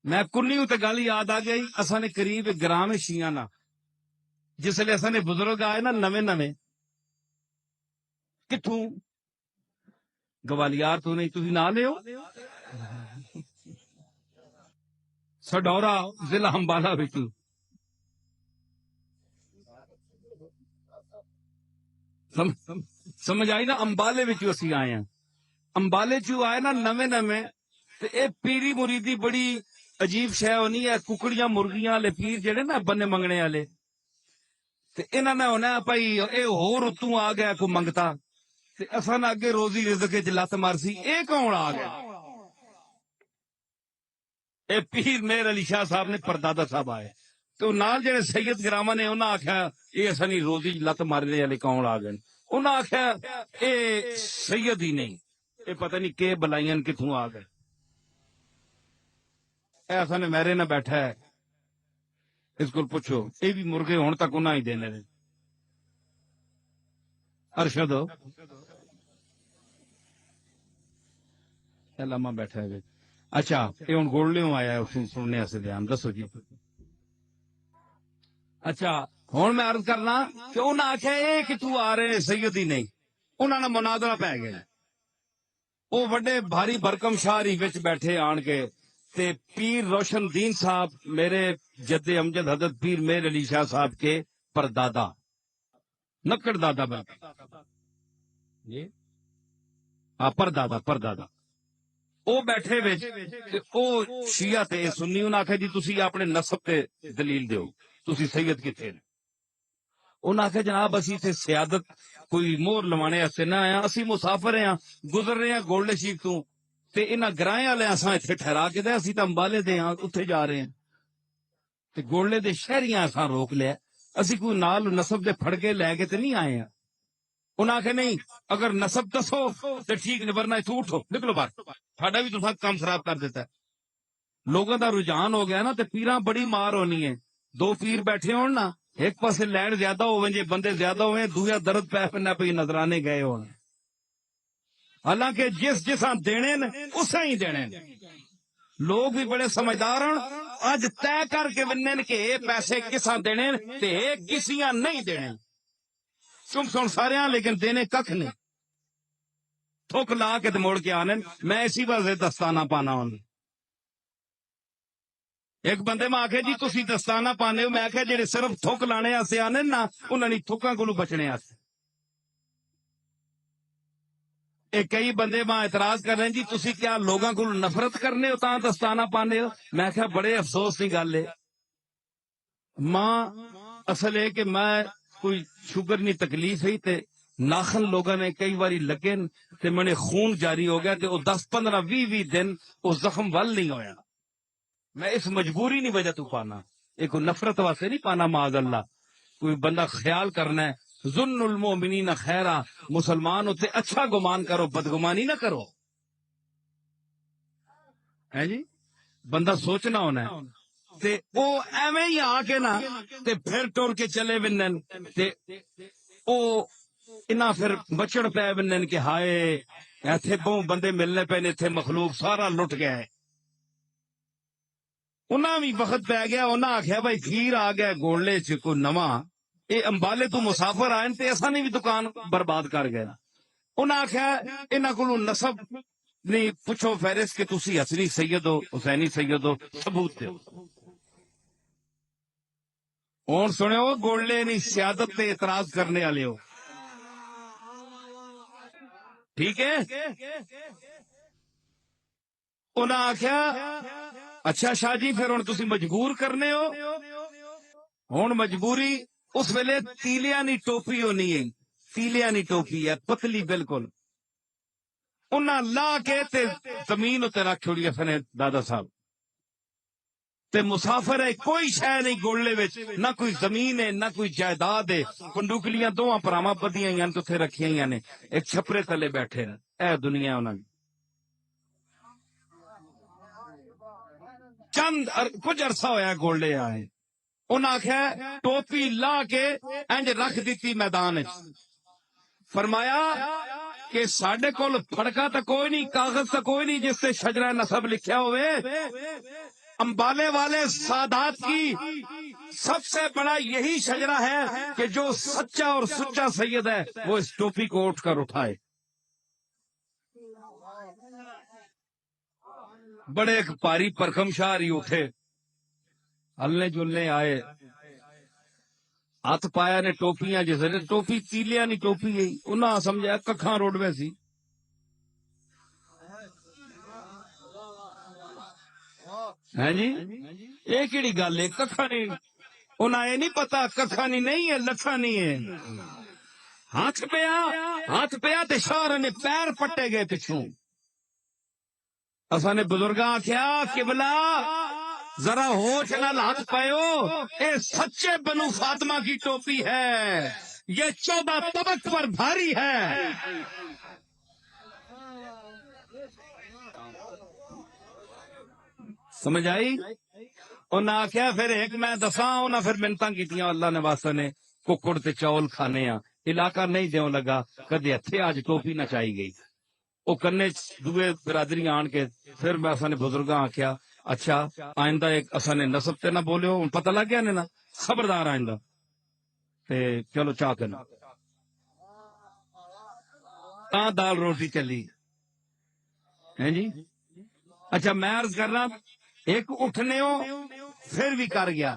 میں کنی تے گل یاد آ گئی، اصا نے قریب گرام شیاں نا جس لیے اصا نے بزرگ آئے نا نویں نویں کتوں گوالیار تو نہیں تھی نہ لو سڈورا ضلع امبالہ بچوں سمجھ آئی نا، امبالے بچوں اسی آئے ہیں، امبالے چوں آئے نا نویں نویں تے اے پیری مریدی بڑی عجیب شے ہونی ہے، ککڑیاں مرغیاں والے پیر جڑے نا بنے منگنے والے تے انہاں نے ہونا بھائی اے ہور اتوں آ گیا کو منگتا تے اساں نے اگے روزی رزق وچ لت مارسی، اے کون آ گیا؟ اے پیر مہر علی شاہ صاحب نے پردادا صاحب آئے تو نال جڑے سید گراما نے انہاں آکھیا اے اساں دی روزی لت مارنے والے کون آ گئے؟ انہاں آکھیا اے سید ہی نہیں، اے پتہ نہیں کہ بلائیاں کتھوں آ گئے، اے اساں نے میرے نہ بیٹھا ہے، اس کو پوچھو اے بھی مرغے ہون تک انہاں ہی دینے نے۔ ارشد لما بیٹھا ہے، اچھا یہ ہوں گولڈیوں آیا ہے سننے سے دھیان دسو جی۔ اچھا ہوں میں عرض کرنا کہ انہاں آخیا یہ کتوں آ رہے سید ہی نہیں، انہاں نے مناظرہ پی گیا، وہ بڑے بھاری بھرکم شاہری وچ بیٹھے آن کے تے پیر روشن دین صاحب میرے جد امجد حضرت پیر مہر علی شاہ صاحب کے پردادا نکڑ دادا پردادا پردادا او بیٹھے وچ تے او شیعہ تے سنی انہاں آکھیا جی تسی اپنے نسب تے دلیل دیو، تسی سید کتے نے؟ انہاں آکھیا جناب اسی تے سیادت کوئی مہر لوانے واسطے نہ آیا، اسی مسافر ہیں گزر رہے ہیں گولڈے شیخ تو تے انہاں گرائیں والے اساں ایتھے ٹھہرا کے دے اسی تے امبالے دے ہاں اتھے جا رہے ہیں تے گولڈے دے شہریاں اساں روک لیا، اسی کوئی نال نسب دے پھڑکے لے کے تے نہیں آئے ہیں۔ انہاں آکھیا نہیں اگر نسب دسو تے ٹھیک نہیں ورنہ تو اٹھو نکلو باہر، ساڈا بھی تساں کام خراب کر دیتا ہے۔ لوگوں دا رجحان ہو گیا نا تے پیراں بڑی مار ہونی ہے، دو پیر بیٹھے ہون نا ایک پاسے لین زیادہ ہوئے جے بندے زیادہ ہوئے دویا درد پہ پھرنا پہ نظرانے گئے ہون، حالانکہ جس جساں دینے نے اساں ہی دینے نے۔ لوگ بھی بڑے سمجھدار ہیں، اج طے کر کے ونن کہ اے پیسے کساں دینے تے اے کسیاں نہیں دینے، تم سن سارے ہاں لیکن دینے ککھ نہیں، تھوک لا کے تے موڑ کے آنے، میں اسی واسطے دستانہ پانا ہوں۔ ایک بندے میں آخیا جی تسی دستانہ پانے ہو، میں آخیا جڑے صرف تھوک لانے آسے آنے نا انہاں نے تھوکاں کولوں بچنے آسے۔ ایک کئی بندے ماں اعتراض کر رہے ہیں جی تسی کیا لوگاں کو نفرت کرنے ہو تاں دستانہ پانے ہو، میں کہا بڑے افسوس کی گل ہے، ماں اصل ہے کہ میں کوئی شوگر نہیں تکلیف ہے تے ناخن لوگاں نے کئی باری لگے تے میں خون جاری ہو گیا تے وہ 10 15 20 دن وہ زخم ول نہیں ہویا، میں اس مجبوری نہیں وجہ تو پانا، ایک نفرت واسطے نہیں پانا، معاذ اللہ کوئی بندہ خیال کرنا ہے ظن المؤمنین خیرا، مسلمان ہوتے اچھا گمان کرو بدگمانی نہ کرو، ہے جی بندہ سوچنا ہونا ہے تے او ایویں ہی آ کے نا تے پھر ٹر کے چلے ونن تے او انہاں پھر بچڑ پے ونن کہ ہائے ایتھے بہوں بندے ملنے پے نے، تھے مخلوق سارا لٹ گیا ہے، انہاں بھی وقت پی گیا، انہاں آخیا بھائی کھیر آ گیا گولڈے چ کوئی نواں، اے امبالے تو مسافر آئے تے اساں نے بھی دکان برباد کر گیا، انہاں آخیا انہاں کولوں نسب نہیں پوچھو فہرست کہ تسی حسنی سید ہو حسینی سید ہو ثبوت دیو، ہوں سنو گولڈے نہیں سیادت تے اعتراض کرنے والے ہو، ٹھیک ہے؟ انہاں آخیا اچھا شاہ جی پھر ہوں تسی مجبور کرنے ہو، ہوں مجبوری اس ویلے تیلیاں نی ٹوپی ہونی ہے، تیلیاں نی ٹوپی ہے پتلی بالکل، انہاں لا کے تے زمین اتنے رکھ چھوڑی اپنے دادا صاحب تے مسافر ہے کوئی شے نہیں گولڈے وچ، نہ کوئی زمین ہے نہ کوئی جائیداد ہے، کنڈوکلیاں دوواں پراواں بدیاں ہوئی تو اتنے رکھیاں ہوئی نے، ایک چھپرے تلے بیٹھے نے، اے دنیا انہاں دی چند کچھ عرصہ ہویا گولڈے آئے، انہاں آخیا ٹوپی لا کے انج رکھ دیتی میدان وچ، فرمایا کہ ساڈے کول پھڑکا تو کوئی نہیں کاغذ تو کوئی نہیں جس سے شجرہ نسب لکھیا ہوئے، امبالے والے سادات کی سب سے بڑا یہی شجرہ ہے کہ جو سچا اور سچا سید ہے وہ اس ٹوپی کو اٹھ کر اٹھائے. بڑے ایک پاری پرکھم شاہری اٹھے, ہلنے جلنے آئے, ہاتھ پایا نے ٹوپیاں, جس نے ٹوپی تیلیا نہیں ٹوپی گئی, انہاں سمجھا ککھاں روڈ میں سی. ہے جی, یہ کیڑی گل ہے, ککھاں نہیں, انہاں یہ نہیں پتا ککھاں نہیں ہے, لکھاں نہیں ہے. ہاتھ پیا تے شوہر نے پیر پٹے گئے پچھوں. اساں نے بزرگاں آکھیا قبلہ ذرا ہوش نال ہاتھ پاؤ, اے سچے بنو فاطمہ کی ٹوپی ہے, یہ 14 طبق پر بھاری ہے. سمجھ آئی؟ انہاں آکھیا پھر ایک میں دساں, انہاں پھر منتاں کیتیاں اللہ نے واسطے نے, ککڑ تے چاول کھانے ہاں, علاقہ نہیں دیوں لگا, کدے ہتھے آج ٹوپی نہ چائی گئی. وہ کنے دوے برادری آن کے پھر میں اساں نے بزرگاں آکھیا اچھا آئندہ ایک اساں نے نسب تے نہ بولے ہو, پتہ لگ گیا نے نا, خبردار آئندہ. تے چلو چاہ کے دال روٹی چلی ہے جی. اچھا میں عرض کر رہا, ایک اٹھنے ہو پھر بھی کر گیا.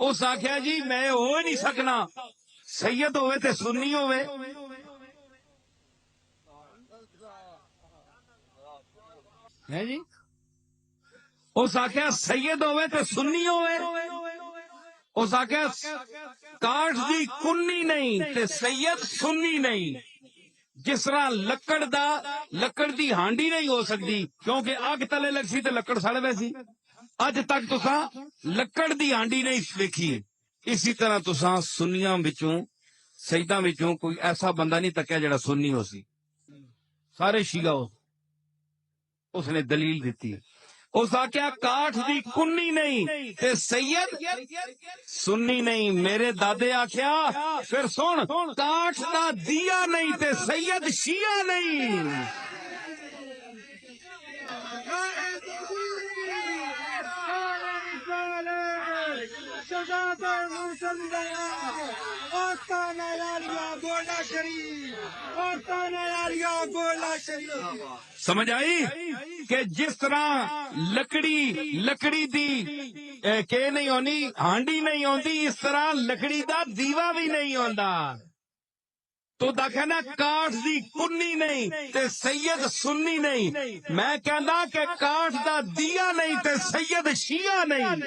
اس آخیا جی میں ہو نہیں سکنا, سید ہوئے تے سنی ہوئے. ہے جی, اس آخیا سید ہوئے تے سنی ہوئے. اس آخیا کاٹ دی کنی نہیں تے سید سنی نہیں. جس طرح لکڑ دی ہانڈی نہیں ہو سکتی کیونکہ اگ تلے لگ سی تے لکڑ سڑ ویسی, اج تک تساں لکڑ دی ہانڈی نہیں دیکھی. اسی طرح تساں سنیاں وچوں سیداں وچوں کوئی ایسا بندہ نہیں تکیا جڑا سنی ہو سی. سارے شیعہ ہو. اس نے دلیل دیتی, اس آخیا کاٹ دی کنی نہیں تے سید سنی نہیں. میرے دادے آخیا پھر سن, کاٹ دا دیا نہیں تے سید شیعہ نہیں. سمجھ آئی کہ جس طرح لکڑی دی کہ نہیں ہونی, ہانڈی نہیں ہوندی, اس طرح لکڑی دا دیوا بھی نہیں ہوندا. تو دا کہنا کاٹ دی کنی نہیں تے سید سنی نہیں. میں کہنا کہ کاٹ دا دیا نہیں تے سید شیعہ نہیں.